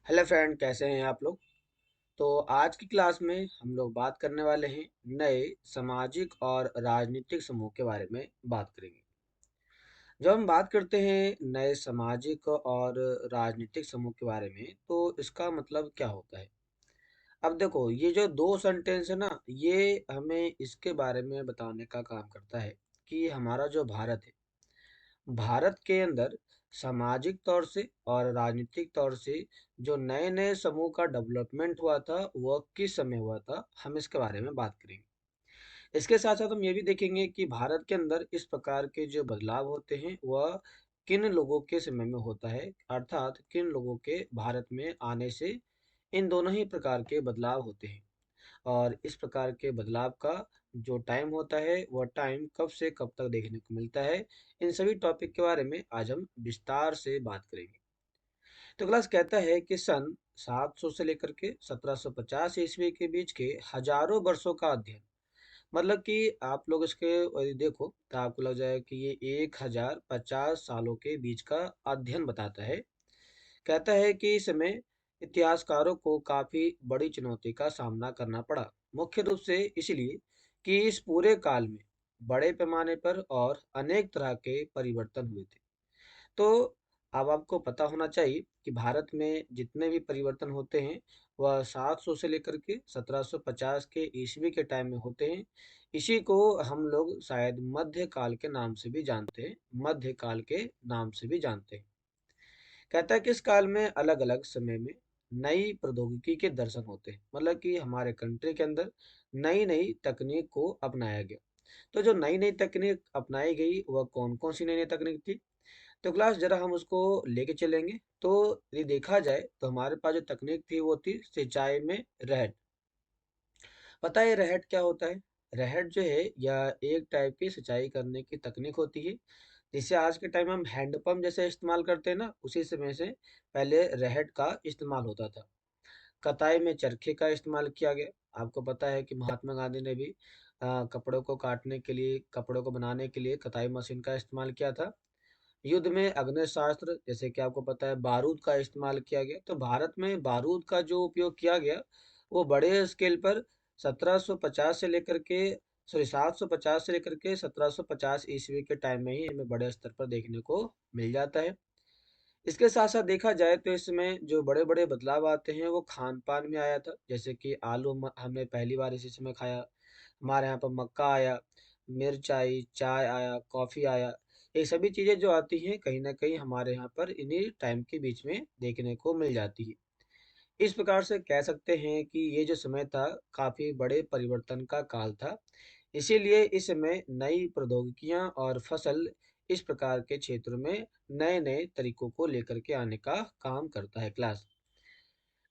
Hello friend, कैसे हैं आप लोग। तो आज की क्लास में हम लोग बात करने वाले हैं नए सामाजिक और राजनीतिक समूह के बारे में बात करेंगे। जब हम बात करते हैं नए सामाजिक और राजनीतिक समूह के बारे में तो इसका मतलब क्या होता है। अब देखो, ये जो दो सेंटेंस है ना, ये हमें इसके बारे में बताने का काम करता है कि हमारा जो भारत है, भारत के अंदर सामाजिक तौर से और राजनीतिक तौर से जो नए नए समूह का डेवलपमेंट हुआ था वह किस समय हुआ था, हम इसके बारे में बात करेंगे। इसके साथ साथ हम ये भी देखेंगे कि भारत के अंदर इस प्रकार के जो बदलाव होते हैं वह किन लोगों के समय में होता है, अर्थात किन लोगों के भारत में आने से इन दोनों ही प्रकार के बदलाव होते हैं। और इस प्रकार के बदलाव का जो टाइम होता है वह टाइम कब से कब तक देखने को मिलता है, इन सभी टॉपिक के बारे में आज हम विस्तार से बात करेंगे। तो क्लास कहता है कि सन 700 से लेकर के 1750 ईस्वी के बीच के हजारों वर्षों का अध्ययन, मतलब कि आप लोग इसके यदि देखो तो आपको लग जाए कि ये 1050 सालों के बीच का अध्ययन बताता है। कहता है कि इस समय इतिहासकारों को काफी बड़ी चुनौती का सामना करना पड़ा, मुख्य रूप से इसलिए कि इस पूरे काल में बड़े पैमाने पर और अनेक तरह के परिवर्तन हुए थे। तो अब आपको पता होना चाहिए कि भारत में जितने भी परिवर्तन होते हैं वह 700 से लेकर के 1750 के ईस्वी के टाइम में होते हैं। इसी को हम लोग शायद मध्यकाल के नाम से भी जानते हैं, मध्यकाल के नाम से भी जानते हैं। कहता है कि इस काल में अलग-अलग समय में नई प्रौद्योगिकी के दर्शन होते हैं, मतलब कि हमारे कंट्री के अंदर नई-नई तकनीक को अपनाया गया। तो जो नई-नई तकनीक अपनाई गई वह कौन-कौन सी नई-नई तकनीक थी? तो क्लास जरा हम उसको लेके चलेंगे। तो यदि देखा जाए तो हमारे पास जो तकनीक थी वो थी सिंचाई में रहट। पता है रहट क्या होता है? रहट जो है यह एक टाइप की सिंचाई करने की तकनीक होती है, जिसे आज के टाइम में हम हैंडपंप जैसे इस्तेमाल करते हैं ना, उसी समय से पहले रहट का इस्तेमाल होता था। कताई में चरखे का इस्तेमाल किया गया। आपको पता है कि महात्मा गांधी ने भी कपड़ों को काटने के लिए, कपड़ों को बनाने के लिए कताई मशीन का इस्तेमाल किया था। युद्ध में अग्नेशास्त्र, जैसे कि आपको पता है, बारूद का इस्तेमाल किया गया। तो भारत में बारूद का जो उपयोग किया गया वो बड़े स्केल पर 1750 से लेकर के, सॉरी, 750 से लेकर के 1750 ईस्वी के टाइम में ही हमें बड़े स्तर पर देखने को मिल जाता है। इसके साथ साथ देखा जाए तो इसमें जो बड़े बड़े बदलाव आते हैं वो खान पान में आया था, जैसे कि हमने पहली बार इसी समय खाया। हमारे यहाँ पर मक्का आया, मिर्च आई, चाय आया, कॉफ़ी आया। ये सभी चीज़ें जो आती हैं कहीं ना कहीं हमारे यहाँ पर इन्हीं टाइम के बीच में देखने को मिल जाती है। इस प्रकार से कह सकते हैं कि ये जो समय था काफ़ी बड़े परिवर्तन का काल था। इसीलिए इस समय नई प्रौद्योगिकियां और फसल इस प्रकार के क्षेत्रों में नए नए तरीकों को लेकर के आने का काम करता है। क्लास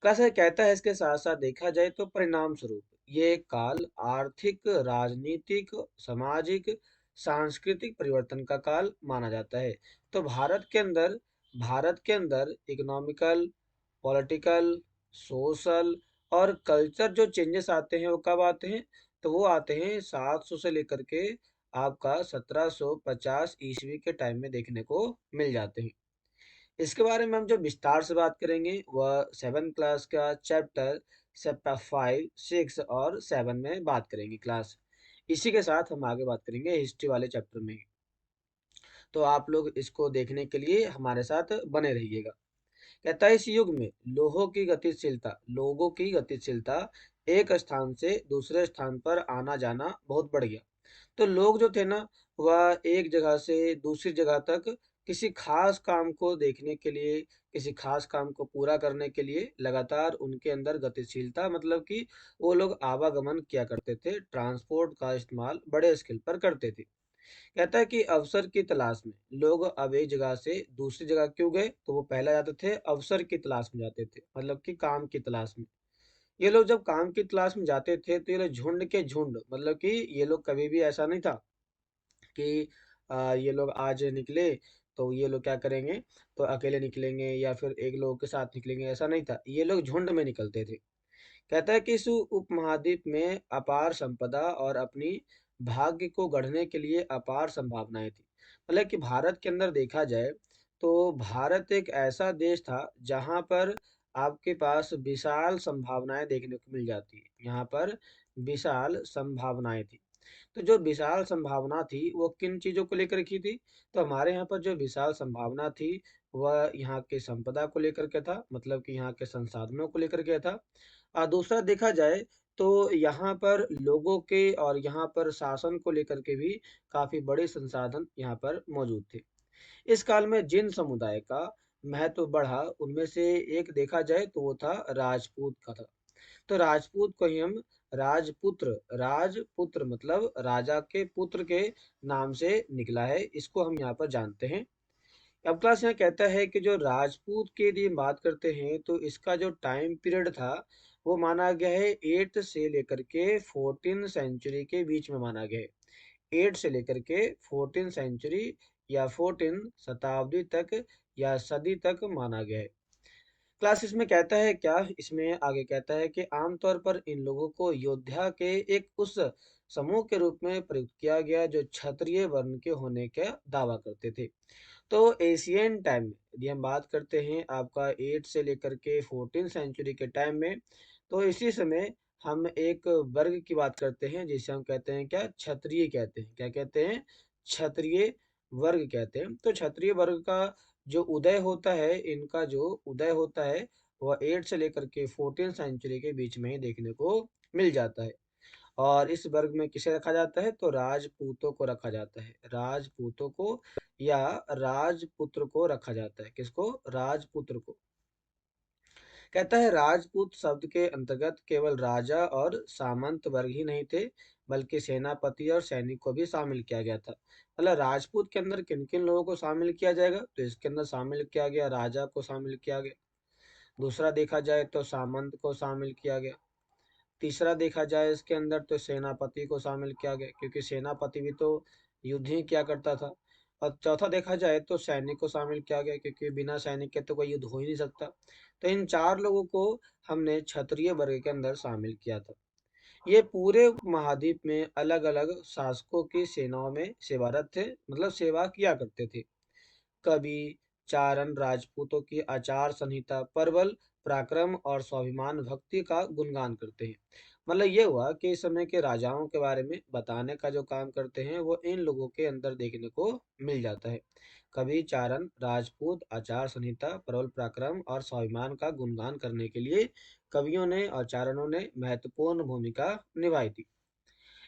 ये कहता है, इसके साथ साथ देखा जाए तो परिणाम स्वरूप ये काल आर्थिक, राजनीतिक, सामाजिक, सांस्कृतिक परिवर्तन का काल माना जाता है। तो भारत के अंदर इकोनॉमिकल, पॉलिटिकल, सोशल और कल्चर जो चेंजेस आते हैं वो कब आते हैं? तो वो आते हैं 700 से लेकर के आपका 1750 ईस्वी के टाइम में देखने को मिल जाते हैं। इसके बारे में हम जो विस्तार से बात करेंगे वह 7 क्लास का चैप्टर चैप्टर 5, 6 और 7 में बात करेंगे क्लास। इसी के साथ हम आगे बात करेंगे हिस्ट्री वाले चैप्टर में। तो आप लोग इसको देखने के लिए हमारे साथ बने रहिएगा। कहता है इस युग में लोगों की गतिशीलता एक स्थान से दूसरे स्थान पर आना जाना बहुत बढ़ गया। तो लोग जो थे ना, वह एक जगह से दूसरी जगह तक किसी खास काम को देखने के लिए, किसी खास काम को पूरा करने के लिए लगातार उनके अंदर गतिशीलता, मतलब कि वो लोग आवागमन किया करते थे, ट्रांसपोर्ट का इस्तेमाल बड़े स्केल पर करते थे। कहता है कि अवसर की तलाश में लोग अब एक जगह से दूसरी जगह क्यों गए? तो वो पहला जाते थे, अवसर की तलाश में जाते थे, मतलब कि काम की तलाश में। ये लोग जब काम की तलाश में जाते थे तो ये लोग झुंड के झुंड, मतलब कि ये लोग कभी भी ऐसा नहीं था कि ये लोग आज निकले तो ये लोग क्या करेंगे, तो अकेले निकलेंगे या फिर एक लोगों के साथ निकलेंगे, ऐसा नहीं था। ये लोग झुंड में निकलते थे। कहता है कि इस उपमहाद्वीप में अपार संपदा और अपनी भाग्य को गढ़ने के लिए अपार संभावनाएं थी। मतलब कि भारत के अंदर देखा जाए तो भारत एक ऐसा देश था जहां पर आपके पास विशाल संभावनाएं देखने को मिल जाती है। यहाँ पर विशाल संभावनाएं थी। तो जो विशाल संभावना थी वो किन चीज़ों को लेकर की थी? तो हमारे यहाँ पर जो विशाल संभावना थी वह यहाँ के संपदा को लेकर के था, मतलब कि यहाँ के संसाधनों को लेकर के था। दूसरा देखा जाए तो यहाँ पर लोगों के और यहाँ पर शासन को लेकर के भी काफ़ी बड़े संसाधन यहाँ पर मौजूद थे। इस काल में जिन समुदाय का महत्व बढ़ा उनमें से एक देखा जाए तो वो था राजपूत का था। तो राजपूत को ही हम राजपुत्र, राजपुत्र मतलब राजा के पुत्र के नाम से निकला है, इसको हम यहाँ पर जानते हैं। अब क्लास यहाँ कहता है कि जो राजपूत की यदि हम बात करते हैं तो इसका जो टाइम पीरियड था वो माना गया है 8 से लेकर के 14 सेंचुरी के बीच में माना गया है। 8 से लेकर के 14 सेंचुरी या 14 शताब्दी तक या सदी तक माना गया है। क्लास इसमें कहता है क्या, इसमें आगे कहता है कि आमतौर पर इन लोगों को योद्धा के एक उस समूह के रूप में प्रयुक्त किया गया जो क्षत्रिय वर्ण के होने का दावा करते थे। तो एशियन टाइम में यदि हम बात करते हैं आपका 8 से लेकर के 14 सेंचुरी के टाइम में, तो इसी समय हम एक वर्ग की बात करते हैं जिसे हम कहते हैं क्या, क्षत्रिय कहते हैं। क्या कहते हैं? क्षत्रिय वर्ग कहते हैं। तो क्षत्रिय वर्ग का जो उदय होता है, इनका जो उदय होता है वह 8 से लेकर के 14 सेंचुरी के बीच में ही देखने को मिल जाता है। और इस वर्ग में किसे रखा जाता है? तो राजपूतों को रखा जाता है। राजपूतों को या राजपुत्र को रखा जाता है। किसको? राजपुत्र को। कहता है राजपूत शब्द के अंतर्गत केवल राजा और सामंत वर्ग ही नहीं थे, बल्कि सेनापति और सैनिक को भी शामिल किया गया था। मतलब राजपूत के अंदर किन किन लोगों को शामिल किया जाएगा? तो इसके अंदर शामिल किया गया राजा को शामिल किया गया। दूसरा देखा जाए तो सामंत को शामिल किया गया। तीसरा देखा जाए इसके अंदर तो सेनापति को शामिल किया गया, क्योंकि सेनापति भी तो युद्ध ही किया करता था। और चौथा देखा जाए तो सैनिक को शामिल किया गया, क्योंकि बिना सैनिक के तो कोई युद्ध हो ही नहीं सकता। तो इन चार लोगों को हमने क्षत्रिय वर्ग के अंदर शामिल किया था। ये पूरे महाद्वीप में अलग अलग शासकों की सेनाओं में सेवारत थे, मतलब सेवा किया करते थे। कवि चारण राजपूतों की आचार संहिता प्रबल पराक्रम और स्वाभिमान भक्ति का गुणगान करते हैं। मतलब ये हुआ कि इस समय के राजाओं के बारे में बताने का जो काम करते हैं वो इन लोगों के अंदर देखने को मिल जाता है। कवि चारण राजपूत आचार संहिता प्रबल पराक्रम और स्वाभिमान का गुणगान करने के लिए कवियों ने और चारणों ने महत्वपूर्ण भूमिका निभाई थी।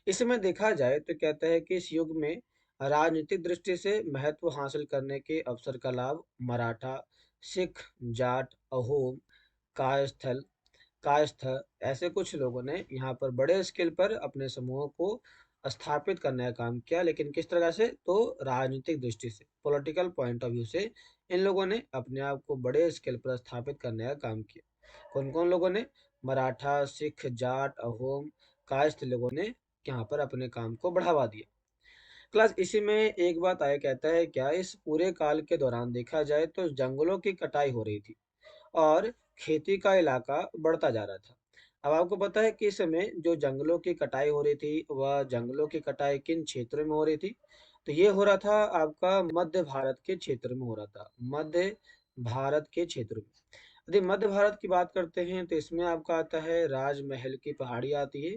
इसमें देखा जाए तो कहता है कि इस युग में राजनीतिक दृष्टि से महत्व हासिल करने के अवसर का लाभ मराठा, सिख, जाट, अहोम, कायस्थल कायस्थ ऐसे कुछ लोगों ने यहाँ पर बड़े स्केल पर अपने समूहों को स्थापित करने का काम किया। लेकिन किस तरह से? तो राजनीतिक दृष्टि से, पॉलिटिकल पॉइंट ऑफ व्यू से इन लोगों ने अपने आप को बड़े स्केल पर स्थापित करने का काम किया। कौन कौन लोगों ने? मराठा, सिख, जाट, अहोम, कायस्थ लोगों ने यहाँ पर अपने काम को बढ़ावा दिया। प्लस इसी में एक बात आया, कहता है क्या, इस पूरे काल के दौरान देखा जाए तो जंगलों की कटाई हो रही थी और खेती का इलाका बढ़ता जा रहा था। अब आपको पता है कि इस समय जो जंगलों की कटाई हो रही थी वह जंगलों की कटाई किन क्षेत्रों में हो रही थी? तो ये हो रहा था आपका मध्य भारत के क्षेत्र में हो रहा था। मध्य भारत के क्षेत्र में यदि मध्य भारत की बात करते हैं तो इसमें आपका आता है राजमहल की पहाड़ी आती है।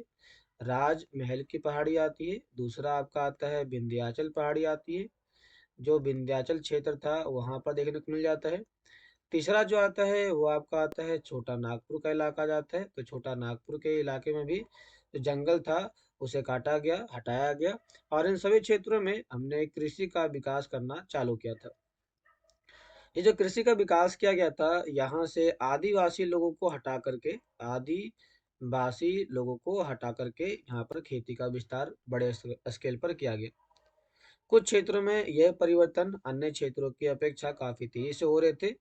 राजमहल की पहाड़ी आती है। दूसरा आपका आता है विंध्याचल पहाड़ी आती है, जो विंध्याचल क्षेत्र था वहां पर देखने को मिल जाता है। तीसरा जो आता है वो आपका आता है छोटा नागपुर का इलाका जाता है। तो छोटा नागपुर के इलाके में भी जो जंगल था उसे काटा गया, हटाया गया और इन सभी क्षेत्रों में हमने कृषि का विकास करना चालू किया था। ये जो कृषि का विकास किया गया था, यहाँ से आदिवासी लोगों को हटा करके, आदिवासी लोगों को हटा करके यहाँ पर खेती का विस्तार बड़े स्केल पर किया गया। कुछ क्षेत्रों में यह परिवर्तन अन्य क्षेत्रों की अपेक्षा काफी तेजी से हो रहे थे,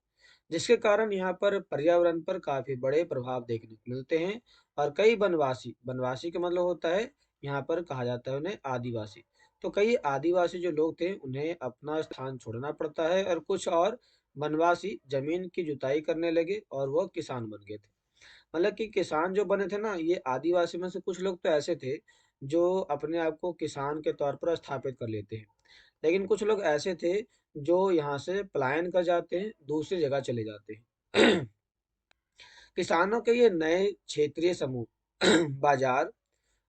जिसके कारण यहाँ पर पर्यावरण पर काफी बड़े प्रभाव देखने को मिलते हैं। और कई वनवासी, वनवासी का मतलब होता है यहाँ पर कहा जाता है उन्हें आदिवासी। तो कई आदिवासी जो लोग थे उन्हें अपना स्थान छोड़ना पड़ता है और कुछ और वनवासी जमीन की जुताई करने लगे और वह किसान बन गए थे। मतलब कि किसान जो बने थे ना, ये आदिवासी में से कुछ लोग तो ऐसे थे जो अपने आप को किसान के तौर पर स्थापित कर लेते हैं। लेकिन कुछ लोग ऐसे थे जो यहाँ से पलायन कर जाते हैं, दूसरी जगह चले जाते हैं। किसानों के ये नए क्षेत्रीय समूह बाजार,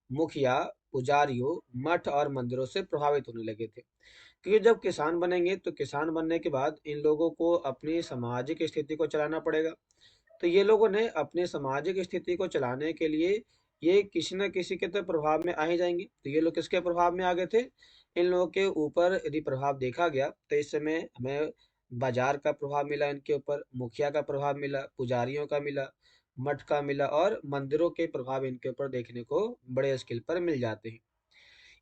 मुखिया, पुजारियों, मठ और मंदिरों से प्रभावित होने लगे थे। क्योंकि जब किसान बनेंगे तो किसान बनने के बाद इन लोगों को अपनी सामाजिक स्थिति को चलाना पड़ेगा। तो ये लोगों ने अपनी सामाजिक स्थिति को चलाने के लिए ये किसी न किसी के तो प्रभाव में आ ही जाएंगे। तो ये लोग किसके प्रभाव में आ गए थे? इन लोगों के ऊपर यदि प्रभाव देखा गया तो इस समय हमें बाजार का प्रभाव मिला, इनके ऊपर मुखिया का प्रभाव मिला, पुजारियों का मिला, मठ का मिला और मंदिरों के प्रभाव इनके ऊपर देखने को बड़े स्केल पर मिल जाते हैं।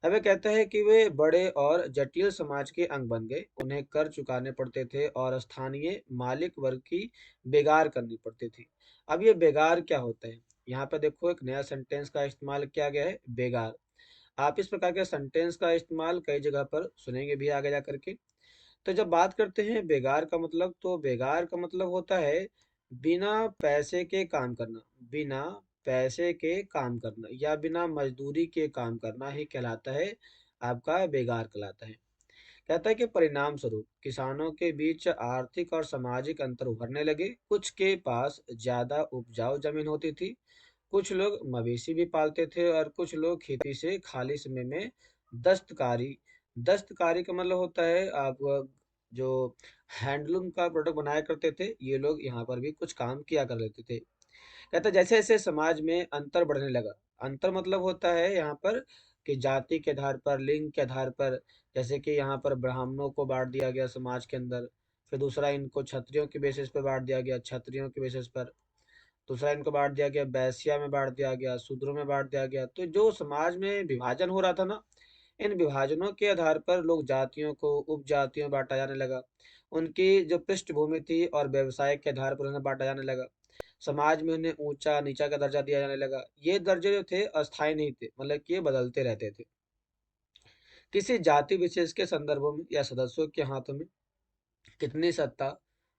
अब ये कहता है कि वे बड़े और जटिल समाज के अंग बन गए। उन्हें कर चुकाने पड़ते थे और स्थानीय मालिक वर्ग की बेगार करनी पड़ती थी। अब ये बेगार क्या होता है? यहाँ पे देखो एक नया सेंटेंस का इस्तेमाल किया गया है, बेगार। आप इस प्रकार के सेंटेंस का इस्तेमाल कई जगह पर सुनेंगे भी आगे जा करके। तो जब बात करते हैं बेगार का मतलब, तो बेगार का मतलब होता है बिना पैसे के काम करना, बिना पैसे के काम करना या बिना मजदूरी के काम करना ही कहलाता है, आपका बेगार कहलाता है। कहता है कि परिणाम स्वरूप किसानों के बीच आर्थिक और सामाजिक अंतर उभरने लगे। कुछ के पास ज्यादा उपजाऊ जमीन होती थी, कुछ लोग मवेशी भी पालते थे और कुछ लोग खेती से खाली समय में दस्तकारी, दस्तकारी का मतलब होता है आप जो हैंडलूम का प्रोडक्ट बनाया करते थे, ये लोग यहाँ पर भी कुछ काम किया कर लेते थे। कहता है जैसे जैसे समाज में अंतर बढ़ने लगा, अंतर मतलब होता है यहाँ पर कि जाति के आधार पर, लिंग के आधार पर, जैसे कि यहाँ पर ब्राह्मणों को बांट दिया गया समाज के अंदर, फिर दूसरा इनको क्षत्रियों के बेसिस पे बांट दिया गया, क्षत्रियों के बेसिस पर, दूसरा इनको बांट दिया गया वैश्या में, बांट दिया गया शूद्रों में, बांट दिया गया। तो जो समाज में विभाजन हो रहा था ना, इन विभाजनों के आधार पर लोग जातियों को उपजातियों में बांटा जाने लगा। उनकी जो पृष्ठभूमि थी और व्यवसाय के आधार पर उन्हें बांटा जाने लगा। समाज में उन्हें ऊंचा नीचा का दर्जा दिया जाने लगा। ये दर्जे जो थे अस्थायी नहीं थे, मतलब कि ये बदलते रहते थे। किसी जाति विशेष के संदर्भों में या सदस्यों के हाथों में कितनी सत्ता,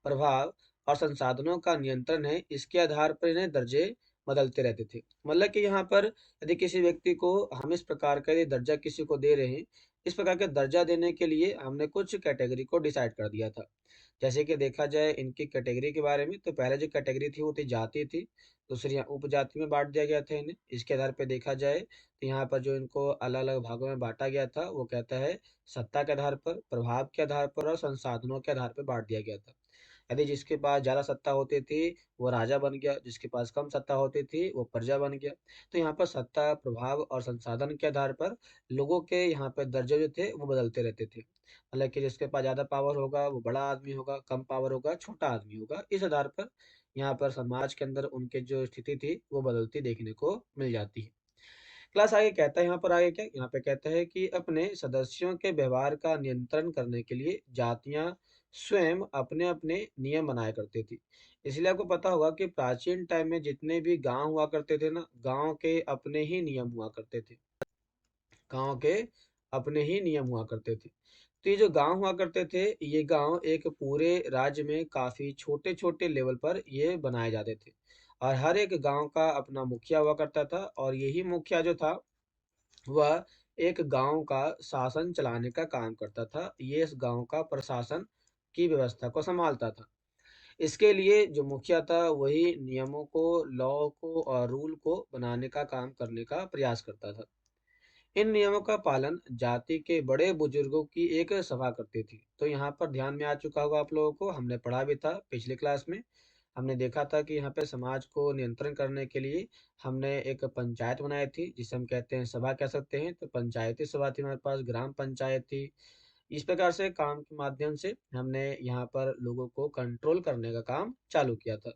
प्रभाव और संसाधनों का नियंत्रण है, इसके आधार पर इन्हें दर्जे बदलते रहते थे। मतलब कि यहाँ पर यदि किसी व्यक्ति को हम इस प्रकार का यदि दर्जा किसी को दे रहे हैं, इस प्रकार का दर्जा देने के लिए हमने कुछ कैटेगरी को डिसाइड कर दिया था। जैसे कि देखा जाए इनकी कैटेगरी के बारे में, तो पहले जो कैटेगरी थी वो थी जाति थी, दूसरी यहाँ उपजाति में बांट दिया गया था इन्हें। इसके आधार पर देखा जाए तो यहाँ पर जो इनको अलग अलग भागों में बांटा गया था वो कहता है सत्ता के आधार पर, प्रभाव के आधार पर और संसाधनों के आधार पर बांट दिया गया था। यदि जिसके पास ज़्यादा सत्ता होती थी वो राजा बन गया, जिसके पास कम सत्ता होती थी वो प्रजा बन गया। तो यहाँ पर सत्ता, प्रभाव और संसाधन के आधार पर लोगों के यहाँ पे दर्जे जो थे वो बदलते रहते थे। मतलब कि जिसके पास ज़्यादा पावर होगा वो बड़ा आदमी होगा, कम पावर होगा छोटा आदमी होगा। इस आधार पर यहाँ पर समाज के अंदर उनके जो स्थिति थी वो बदलती देखने को मिल जाती है। क्लास आगे कहता है, यहाँ पर आगे क्या, यहाँ पे कहता है कि अपने सदस्यों के व्यवहार का नियंत्रण करने के लिए जातियां स्वयं अपने अपने नियम बनाया करती थी। इसलिए आपको पता होगा कि प्राचीन टाइम में जितने भी गांव हुआ करते थे ना, गांव के अपने ही नियम हुआ करते थे, गांव के अपने ही नियम हुआ करते थे। तो ये जो गांव हुआ करते थे, ये गांव एक पूरे राज्य में काफी छोटे छोटे लेवल पर ये बनाए जाते थे और हर एक गांव का अपना मुखिया हुआ करता था और यही मुखिया जो था वह एक गांव का शासन चलाने का काम करता था। ये इस गांव का प्रशासन की व्यवस्था को संभालता था। इसके लिए जो मुखिया था वही नियमों को, लॉ को और रूल को बनाने का काम करने का प्रयास करता था। इन नियमों का पालन जाति के बड़े बुजुर्गों की एक सभा करती थी। तो यहाँ पर ध्यान में आ चुका होगा आप लोगों को, हमने पढ़ा भी था पिछली क्लास में। हमने देखा था कि यहाँ पे समाज को नियंत्रण करने के लिए हमने एक पंचायत बनाई थी, जिसे हम कहते हैं सभा कह सकते हैं। तो पंचायती सभा थी हमारे पास, ग्राम पंचायत थी। इस प्रकार से काम के माध्यम से हमने यहाँ पर लोगों को कंट्रोल करने का काम चालू किया था।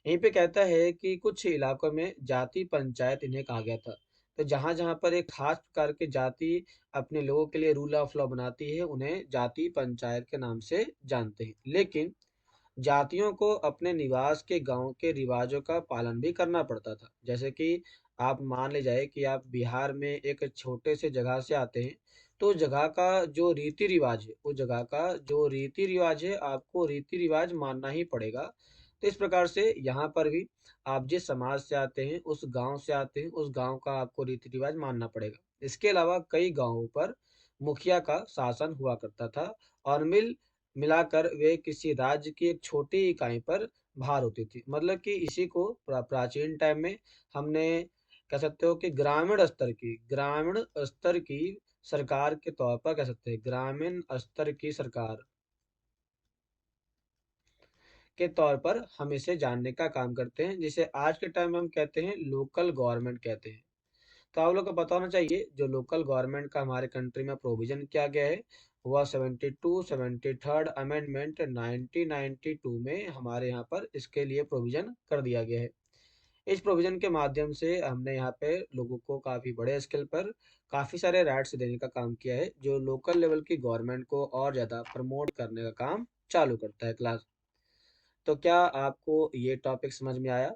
यहीं पे कहता है कि कुछ इलाकों में जाति पंचायत इन्हें कहा गया था। तो जहां जहां पर एक खास प्रकार की जाति अपने लोगों के लिए रूल ऑफ लॉ बनाती है, उन्हें जाति पंचायत के नाम से जानते हैं। लेकिन जातियों को अपने निवास के गांव के रिवाजों का पालन भी करना पड़ता था। जैसे कि आप मान ले जाए कि आप बिहार में एक छोटे से जगह से आते हैं, तो उस जगह का जो रीति रिवाज है, उस जगह का जो रीति रिवाज है, आपको रीति रिवाज मानना ही पड़ेगा। तो इस प्रकार से यहाँ पर भी आप जिस समाज से आते हैं, उस गांव से आते हैं, उस गांव का आपको रीति रिवाज मानना पड़ेगा। इसके अलावा कई गांवों पर मुखिया का शासन हुआ करता था और मिलाकर वे किसी राज्य की एक छोटी इकाई पर भार होती थी। मतलब कि इसी को प्राचीन टाइम में हमने कह सकते हो कि ग्रामीण स्तर की सरकार के तौर पर कह सकते हैं, ग्रामीण स्तर की सरकार के तौर पर हम इसे जानने का काम करते हैं, जिसे आज के टाइम में हम कहते हैं लोकल गवर्नमेंट कहते हैं। तो आप लोग को पता होना चाहिए जो लोकल गवर्नमेंट का हमारे कंट्री में प्रोविजन किया गया है, वह 73rd अमेंडमेंट 1992 में हमारे यहाँ पर इसके लिए प्रोविजन कर दिया गया है। इस प्रोविजन के माध्यम से हमने यहाँ पे लोगों को काफ़ी बड़े स्केल पर काफ़ी सारे राइट्स देने का काम किया है, जो लोकल लेवल की गवर्नमेंट को और ज़्यादा प्रमोट करने का काम चालू करता है क्लास। तो क्या आपको ये टॉपिक समझ में आया?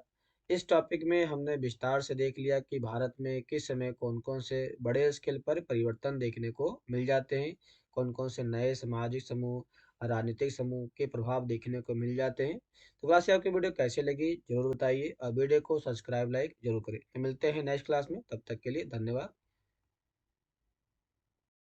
इस टॉपिक में हमने विस्तार से देख लिया कि भारत में किस समय कौन-कौन से बड़े स्केल पर परिवर्तन देखने को मिल जाते हैं, कौन-कौन से नए सामाजिक समूह, राजनीतिक समूह के प्रभाव देखने को मिल जाते हैं। तो वैसे आपकी वीडियो कैसी लगी ज़रूर बताइए और वीडियो को सब्सक्राइब, लाइक ज़रूर करें। तो मिलते हैं नेक्स्ट क्लास में, तब तक के लिए धन्यवाद।